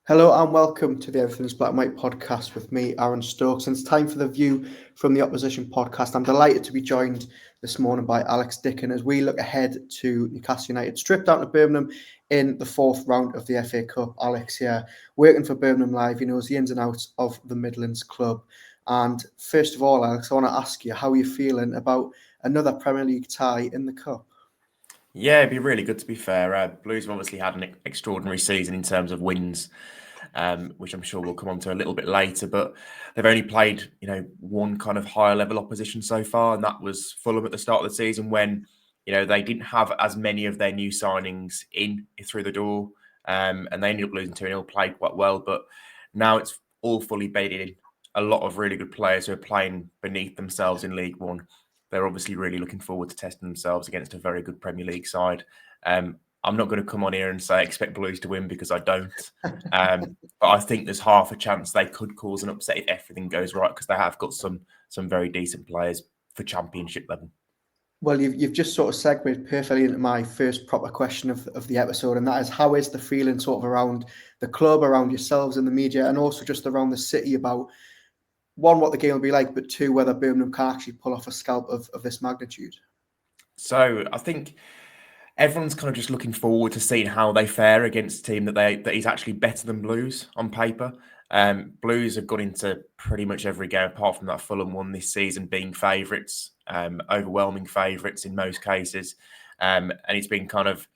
Hello and welcome to the Everything's Black and White podcast with me, Aaron Stokes. And it's time for the View from the Opposition podcast. I'm delighted to be joined this morning by Alex Dicken as we look ahead to Newcastle United, stripped down to Birmingham in the fourth round of the FA Cup. Alex here, working for Birmingham Live, he knows the ins and outs of the Midlands club. And first of all, Alex, I want to ask you, how are you feeling about another Premier League tie in the Cup? Yeah, it'd be really good to be fair. Blues have obviously had an extraordinary season in terms of wins, which I'm sure we'll come on to a little bit later. But they've only played, one kind of higher level opposition so far, and that was Fulham at the start of the season when, they didn't have as many of their new signings in through the door, and they ended up losing 2-0, played quite well. But now it's all fully bedded in. A lot of really good players who are playing beneath themselves in League One. They're obviously really looking forward to testing themselves against a very good Premier League side. I'm not going to come on here and say expect Blues to win because I don't. But I think there's half a chance they could cause an upset if everything goes right because they have got some very decent players for Championship level. Well, you've just sort of segued perfectly into my first proper question of the episode, and that is, how is the feeling sort of around the club, around yourselves in the media, and also just around the city about, one, what the game will be like, but two, whether Birmingham can actually pull off a scalp of this magnitude? So I think everyone's kind of just looking forward to seeing how they fare against a team that is actually better than Blues on paper. Blues have got into pretty much every game apart from that Fulham one this season, being favourites, overwhelming favourites in most cases. And it's been kind of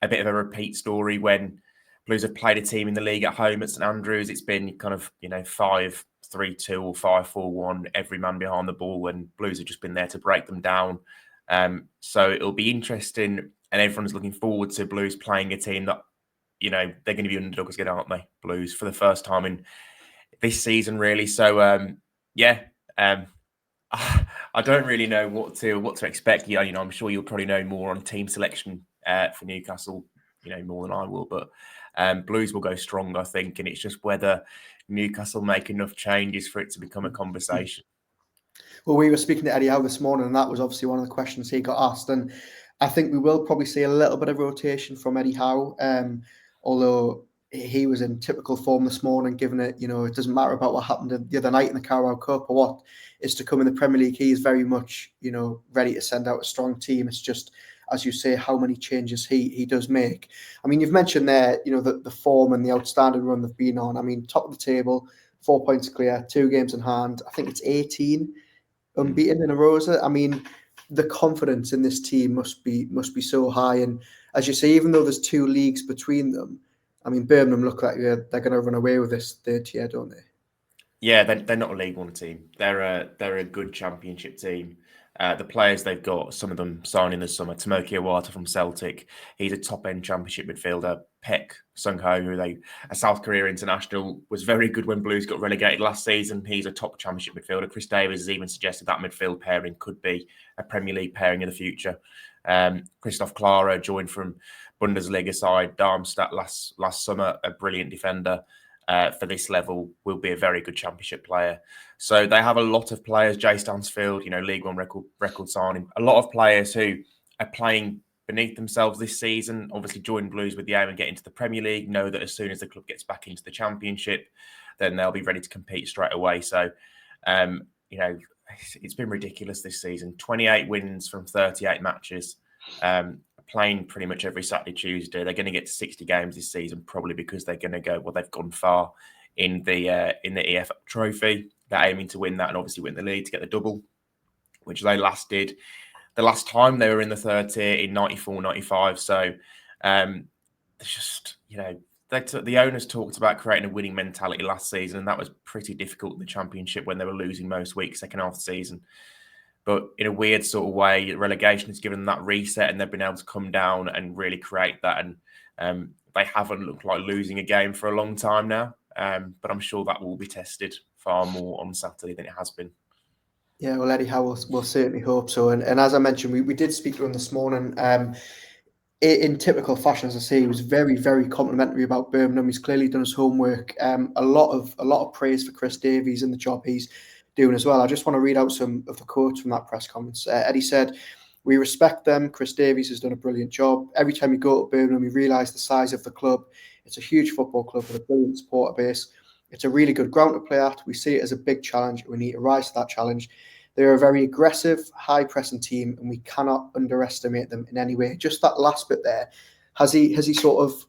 a bit of a repeat story when Blues have played a team in the league at home at St Andrews. It's been kind of, 5-3-2 or 5-4-1, every man behind the ball, and Blues have just been there to break them down. So it'll be interesting, and everyone's looking forward to Blues playing a team that, they're going to be underdogs again, aren't they? Blues for the first time in this season, really. So, I don't really know what to expect. I'm sure you'll probably know more on team selection for Newcastle, more than I will. But Blues will go strong, I think, and it's just whether Newcastle make enough changes for it to become a conversation. Well, we were speaking to Eddie Howe this morning, and that was obviously one of the questions he got asked. And I think we will probably see a little bit of rotation from Eddie Howe, although he was in typical form this morning, given it, it doesn't matter about what happened the other night in the Carabao Cup or what is to come in the Premier League. He is very much, ready to send out a strong team. It's just, as you say, how many changes he does make. I mean, you've mentioned there, the form and the outstanding run they've been on. I mean, top of the table, 4 points clear, 2 games in hand. I think it's 18 unbeaten in a row. I mean, the confidence in this team must be so high. And as you say, even though there's 2 leagues between them, I mean, Birmingham look like they're going to run away with this third tier, don't they? Yeah, they're not a League One team. They're a good Championship team. The players they've got, some of them signing this summer. Tomoki Iwata from Celtic, he's a top-end Championship midfielder. Peck Sung-ho, a South Korea international, was very good when Blues got relegated last season. He's a top Championship midfielder. Chris Davies has even suggested that midfield pairing could be a Premier League pairing in the future. Christoph Clara joined from Bundesliga side Darmstadt last summer, a brilliant defender. For this level, will be a very good Championship player. So they have a lot of players. Jay Stansfield, League One record signing. A lot of players who are playing beneath themselves this season. Obviously, join Blues with the aim and get into the Premier League. Know that as soon as the club gets back into the Championship, then they'll be ready to compete straight away. So, it's been ridiculous this season. 28 wins from 38 matches. Playing pretty much every Saturday, Tuesday. They're going to get to 60 games this season, probably because they're going to go, they've gone far in the EF Trophy. They're aiming to win that and obviously win the league to get the double, which they last did the last time they were in the third tier in 94-95. So it's just, the owners talked about creating a winning mentality last season, and that was pretty difficult in the Championship when they were losing most weeks, second half of the season. But in a weird sort of way, relegation has given them that reset and they've been able to come down and really create that. And they haven't looked like losing a game for a long time now. But I'm sure that will be tested far more on Saturday than it has been. Yeah, well, Eddie Howe will certainly hope so. And as I mentioned, we did speak to him this morning. In typical fashion, as I say, he was very, very complimentary about Birmingham. He's clearly done his homework. A lot of praise for Chris Davies and the job he's doing as well. I just want to read out some of the quotes from that press conference. Eddie said, "We respect them. Chris Davies has done a brilliant job. Every time you go to Birmingham, you realise the size of the club. It's a huge football club with a brilliant supporter base. It's a really good ground to play at. We see it as a big challenge. We need to rise to that challenge. They're a very aggressive, high-pressing team, and we cannot underestimate them in any way. Just that last bit there, has he sort of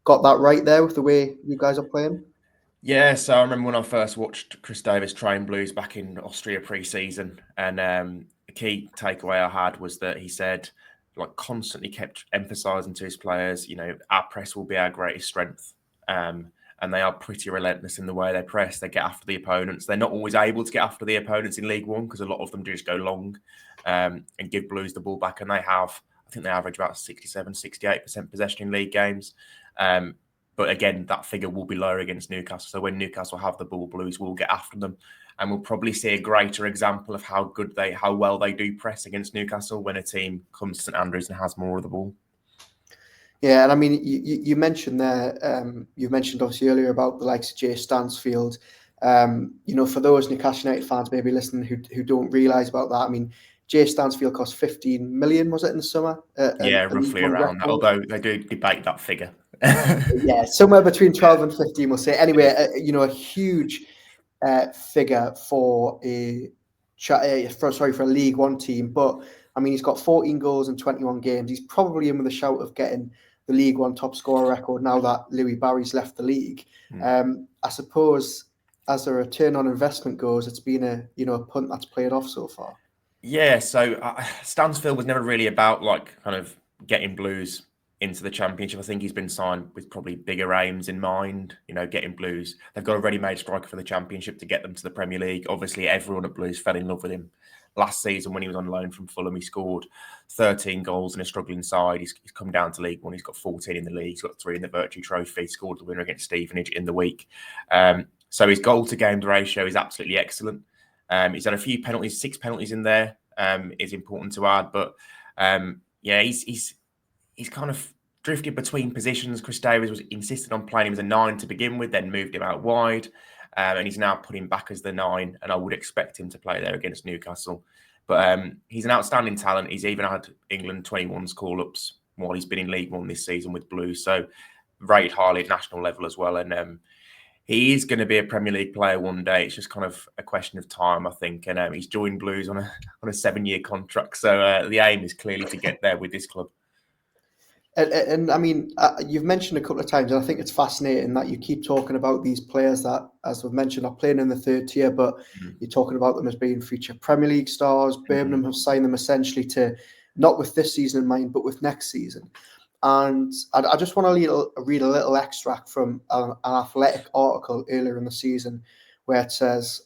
got that right there with the way you guys are playing? Yeah, so I remember when I first watched Chris Davis train Blues back in Austria pre-season, and the key takeaway I had was that he said, like, constantly kept emphasising to his players, our press will be our greatest strength. And they are pretty relentless in the way they press. They get after the opponents. They're not always able to get after the opponents in League One because a lot of them just go long and give Blues the ball back. And I think they average about 67, 68% possession in league games. But again, that figure will be lower against Newcastle. So when Newcastle have the ball, Blues will get after them. And we'll probably see a greater example of how well they do press against Newcastle when a team comes to St Andrews and has more of the ball. Yeah, and I mean, you mentioned there, you mentioned obviously earlier about the likes of Jay Stansfield. For those Newcastle United fans maybe listening who don't realise about that, I mean, Jay Stansfield cost 15 million, was it, in the summer? Yeah, roughly around that, although they do debate that figure. Yeah, somewhere between 12 and 15, we'll say. Anyway, a huge figure for a League One team. But, I mean, he's got 14 goals in 21 games. He's probably in with a shout of getting the League One top scorer record now that Louis Barry's left the league. I suppose as a return on investment goes, it's been a punt that's played off so far. Yeah, so Stansfield was never really about kind of getting Blues into the Championship. I think he's been signed with probably bigger aims in mind, getting Blues. They've got a ready-made striker for the Championship to get them to the Premier League. Obviously, everyone at Blues fell in love with him. Last season, when he was on loan from Fulham, he scored 13 goals in a struggling side. He's come down to League One. He's got 14 in the league. He's got 3 in the Virtue Trophy. He scored the winner against Stevenage in the week. So his goal-to-game ratio is absolutely excellent. He's had a few penalties, 6 penalties in there. Is important to add, but he's kind of drifted between positions. Chris Davis was insisted on playing him as a 9 to begin with, then moved him out wide. And he's now put him back as the 9, and I would expect him to play there against Newcastle. But he's an outstanding talent. He's even had England 21s call-ups while he's been in League One this season with Blues, so rated highly at national level as well. And he is going to be a Premier League player one day. It's just kind of a question of time, I think. And he's joined Blues on a 7-year contract, so the aim is clearly to get there with this club. And I mean, you've mentioned a couple of times, and I think it's fascinating that you keep talking about these players that, as we've mentioned, are playing in the 3rd tier, but you're talking about them as being future Premier League stars. Birmingham have signed them essentially to, not with this season in mind, but with next season. And I just want to read a little extract from an Athletic article earlier in the season where it says,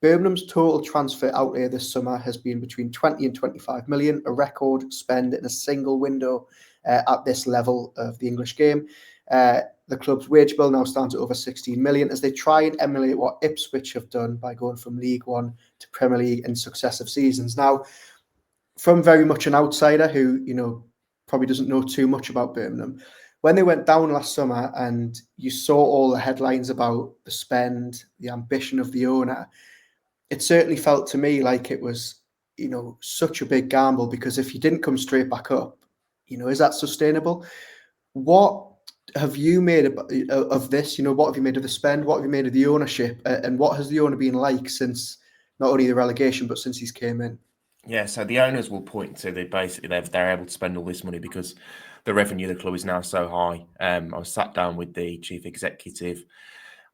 Birmingham's total transfer outlay this summer has been between 20 and 25 million, a record spend in a single window at this level of the English game. The club's wage bill now stands at over 16 million as they try and emulate what Ipswich have done by going from League One to Premier League in successive seasons. Now, from very much an outsider who, probably doesn't know too much about Birmingham, when they went down last summer and you saw all the headlines about the spend, the ambition of the owner, it certainly felt to me like it was, such a big gamble, because if you didn't come straight back up, is that sustainable? What have you made of this? What have you made of the spend? What have you made of the ownership? And what has the owner been like since not only the relegation, but since he's came in? Yeah, so the owners will point to they're able to spend all this money because the revenue of the club is now so high. I was sat down with the chief executive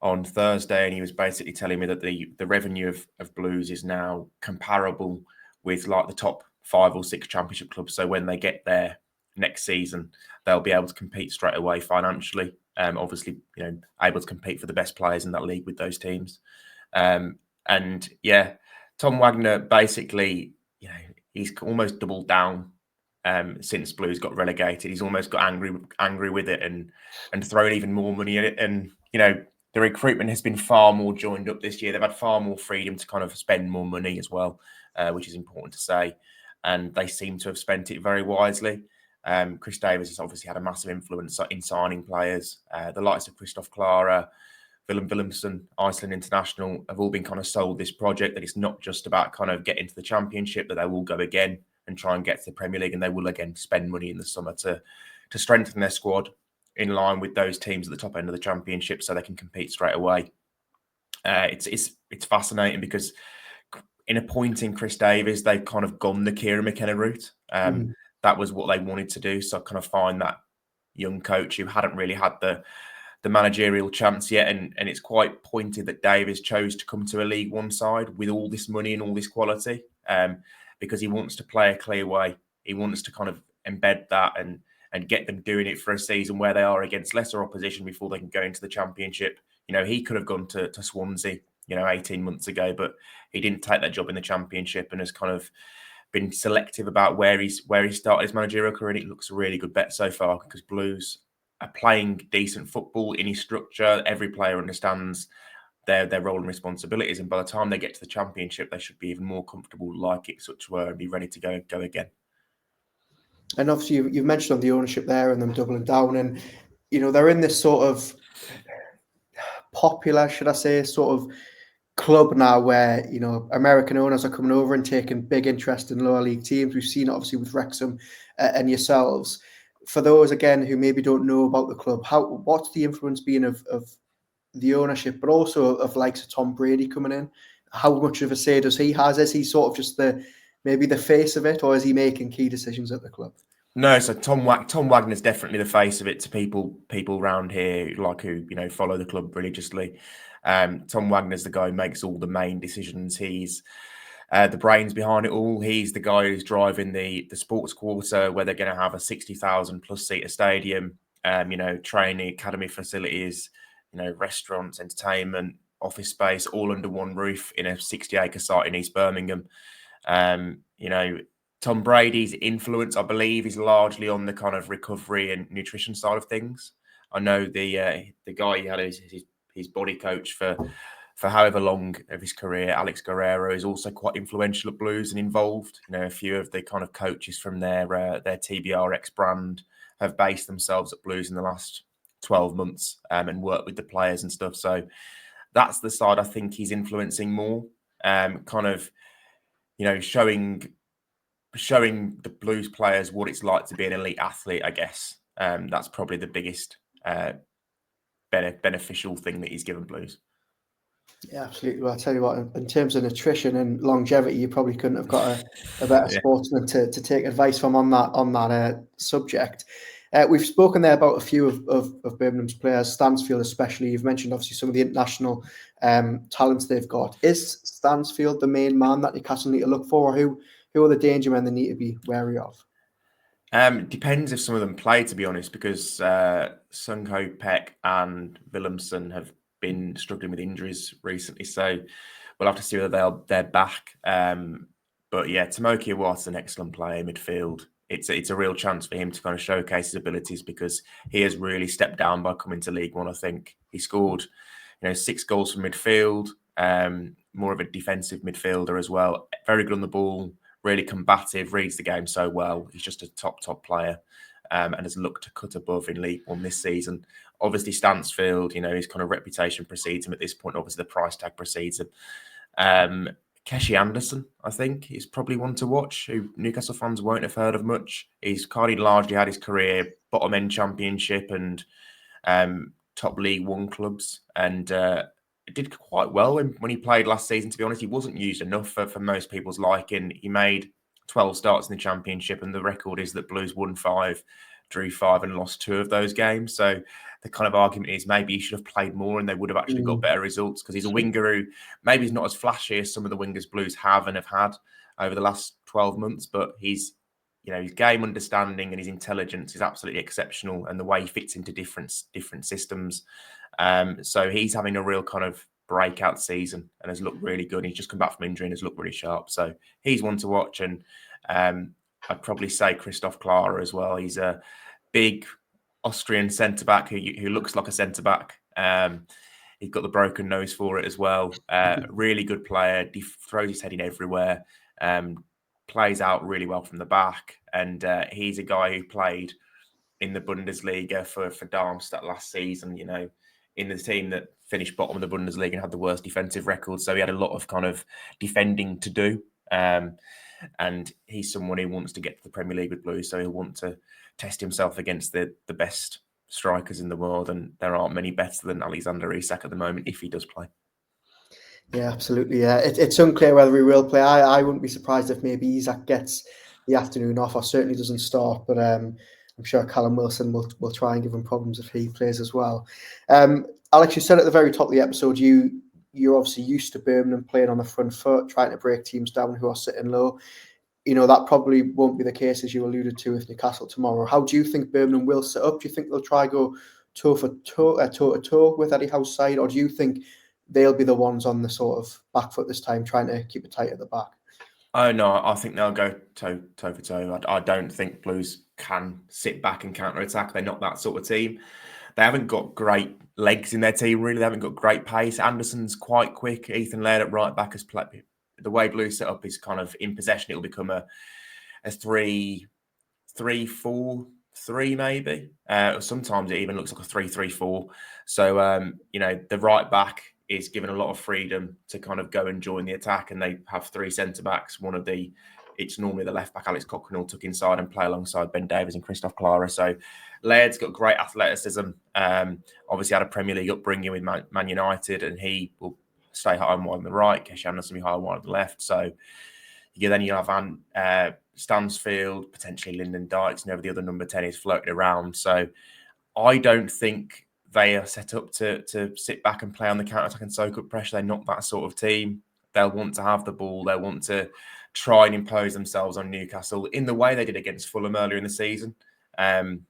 on Thursday, and he was basically telling me that the revenue of Blues is now comparable with like the top 5 or 6 Championship clubs. So when they get there next season, they'll be able to compete straight away financially. Obviously, able to compete for the best players in that league with those teams. And yeah, Tom Wagner basically, he's almost doubled down since Blues got relegated. He's almost got angry with it and thrown even more money at it. And the recruitment has been far more joined up this year. They've had far more freedom to kind of spend more money as well, which is important to say. And they seem to have spent it very wisely. Chris Davis has obviously had a massive influence in signing players. The likes of Christoph Klara, Willem Willemsen, Iceland International have all been kind of sold this project that it's not just about kind of getting to the Championship, that they will go again and try and get to the Premier League, and they will again spend money in the summer to strengthen their squad in line with those teams at the top end of the Championship, so they can compete straight away. It's fascinating because in appointing Chris Davies, they've kind of gone the Kieran McKenna route. That was what they wanted to do. So I kind of find that young coach who hadn't really had the managerial chance yet, and it's quite pointed that Davies chose to come to a League One side with all this money and all this quality, because he wants to play a clear way. He wants to kind of embed that and get them doing it for a season where they are against lesser opposition before they can go into the Championship. You know, he could have gone to Swansea, 18 months ago, but he didn't take that job in the Championship and has kind of been selective about where he started his managerial career. And it looks a really good bet so far because Blues are playing decent football in his structure. Every player understands their role and responsibilities, and by the time they get to the Championship, they should be even more comfortable, like it such were, and be ready to go again. And obviously, you've mentioned on the ownership there and them doubling down, and they're in this sort of popular, should I say, sort of club now where American owners are coming over and taking big interest in lower league teams. We've seen it obviously with Wrexham and yourselves. For those again who maybe don't know about the club, what's the influence been of the ownership, but also of likes of Tom Brady coming in? How much of a say does he has? Is he sort of just maybe the face of it, or is he making key decisions at the club? No, so Tom Wagner's definitely the face of it to people around here, like who follow the club religiously. Tom Wagner's the guy who makes all the main decisions. He's the brains behind it all. He's the guy who's driving the sports quarter where they're going to have a 60,000 plus seater stadium. Training academy facilities, restaurants, entertainment, office space, all under one roof in a 60-acre site in East Birmingham. Tom Brady's influence, I believe, is largely on the kind of recovery and nutrition side of things. I know the guy he had his body coach for however long of his career, Alex Guerrero, is also quite influential at Blues and involved. A few of the kind of coaches from their TBRX brand have based themselves at Blues in the last 12 months and worked with the players and stuff. So that's the side I think he's influencing more, showing the Blues players what it's like to be an elite athlete, I guess. That's probably the biggest beneficial thing that he's given Blues. Yeah, absolutely. Well, I'll tell you what, in terms of nutrition and longevity, you probably couldn't have got a better sportsman to take advice from on that subject. We've spoken there about a few of Birmingham's players, Stansfield especially. You've mentioned obviously some of the international talents they've got. Is Stansfield the main man that Newcastle need to look for, or who are the danger men they need to be wary of? Depends if some of them play, to be honest, because Sung Ho Peck and Willemsen have been struggling with injuries recently, so we'll have to see whether they're back. But yeah, Tomoki Iwata's an excellent player in midfield. It's a real chance for him to kind of showcase his abilities because he has really stepped down by coming to League One. I think he scored 6 goals from midfield, more of a defensive midfielder as well. Very good on the ball, really combative, reads the game so well. He's just a top player and has looked to cut above in League One this season. Obviously, Stansfield, his kind of reputation precedes him at this point. Obviously, the price tag precedes him. Keshi Anderson, I think, is probably one to watch, who Newcastle fans won't have heard of much. He's kind of largely had his career bottom-end Championship and top League One clubs, and did quite well when he played last season. To be honest, he wasn't used enough for most people's liking. He made 12 starts in the Championship, and the record is that Blues won 5, drew 5, and lost 2 of those games. So the kind of argument is maybe he should have played more and they would have actually got better results, because he's a winger who maybe is not as flashy as some of the wingers Blues have and have had over the last 12 months, but his game understanding and his intelligence is absolutely exceptional, and the way he fits into different systems. So he's having a real kind of breakout season and has looked really good. He's just come back from injury and has looked really sharp. So he's one to watch. And I'd probably say Christoph Klara as well. He's a big Austrian centre-back who looks like a centre-back. He's got the broken nose for it as well. Really good player. Throws his head in everywhere. Plays out really well from the back. And he's a guy who played in the Bundesliga for Darmstadt last season, in the team that finished bottom of the Bundesliga and had the worst defensive record. So he had a lot of kind of defending to do. And he's someone who wants to get to the Premier League with Blues, so he'll want to test himself against the best strikers in the world, and there aren't many better than Alexander Isak at the moment if he does play. Yeah, absolutely. Yeah, it's unclear whether he will play. I wouldn't be surprised if maybe Isak gets the afternoon off, or certainly doesn't start. But I'm sure Callum Wilson will try and give him problems if he plays as well. Alex, you said at the very top of the episode, you're obviously used to Birmingham playing on the front foot, trying to break teams down who are sitting low. That probably won't be the case, as you alluded to, with Newcastle tomorrow. How do you think Birmingham will set up? Do you think they'll try go toe to toe with Eddie Howe's side, or do you think they'll be the ones on the sort of back foot this time, trying to keep it tight at the back? Oh no, I think they'll go toe for toe. I don't think Blues can sit back and counter attack. They're not that sort of team. They haven't got great legs in their team, really. They haven't got great pace. Anderson's quite quick. Ethan Laird at right back has played. The way Blues set up is kind of in possession. It'll become a 3-4-3 maybe. Sometimes it even looks like a 3-3-4. So the right back is given a lot of freedom to kind of go and join the attack, and they have three centre backs. It's normally the left back, Alex Cochrane, will tuck inside and play alongside Ben Davies and Christoph Clara. So Laird's got great athleticism. Obviously had a Premier League upbringing with Man United, and he will stay high and wide on the right. Kesh Anderson will be high and wide on the left. So then you have Stansfield, potentially Lyndon Dykes, and the other number 10 is floating around. So I don't think they are set up to sit back and play on the counter-attack and soak up pressure. They're not that sort of team. They'll want to have the ball. They'll want to try and impose themselves on Newcastle in the way they did against Fulham earlier in the season. And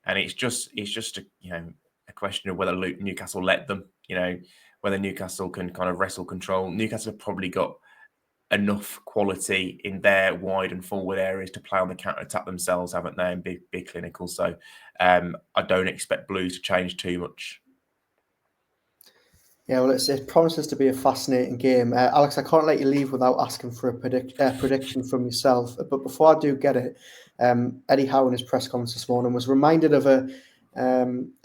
it's just a question of whether Newcastle let them, whether Newcastle can kind of wrestle control. Newcastle have probably got enough quality in their wide and forward areas to play on the counter-attack themselves, haven't they, and be clinical. So I don't expect Blues to change too much. Yeah, well, it promises to be a fascinating game. Alex, I can't let you leave without asking for a prediction from yourself. But before I do get it, Eddie Howe in his press conference this morning was reminded of a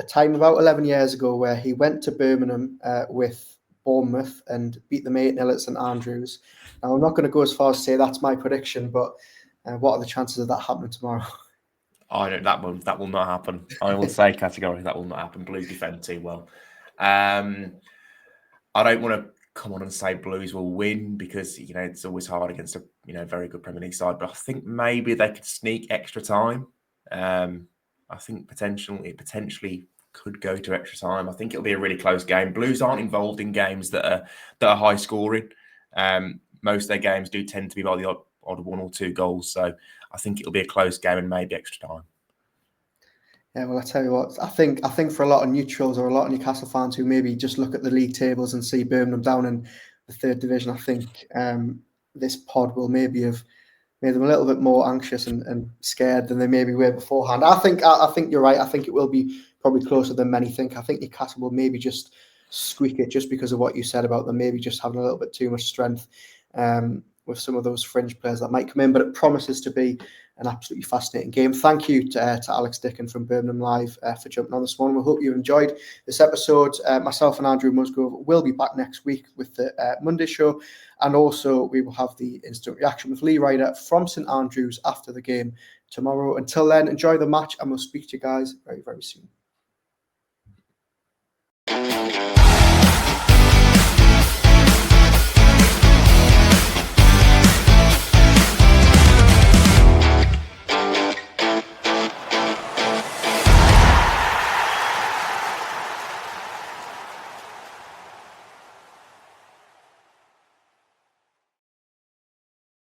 time about 11 years ago where he went to Birmingham with Bournemouth and beat them 8-0 at St Andrews. Now, I'm not going to go as far as say that's my prediction, but what are the chances of that happening tomorrow? That will not happen. I will say categorically that will not happen. Blues defend too well. I don't want to come on and say Blues will win because it's always hard against a very good Premier League side. But I think maybe they could sneak extra time. I think it potentially could go to extra time. I think it'll be a really close game. Blues aren't involved in games that are high scoring. Most of their games do tend to be by the odd one or two goals. So I think it'll be a close game and maybe extra time. Yeah, well, I tell you what, I think for a lot of neutrals or a lot of Newcastle fans who maybe just look at the league tables and see Birmingham down in the third division, I think this pod will maybe have made them a little bit more anxious and scared than they maybe were beforehand. I think you're right. I think it will be probably closer than many think. I think Newcastle will maybe just squeak it just because of what you said about them maybe just having a little bit too much strength with some of those fringe players that might come in, but it promises to be an absolutely fascinating game. Thank you to Alex Dicken from Birmingham Live for jumping on this morning. We hope you enjoyed this episode. Myself and Andrew Musgrove will be back next week with the Monday show, and also we will have the instant reaction with Lee Ryder from St Andrews after the game tomorrow. Until then, enjoy the match, and we'll speak to you guys very, very soon.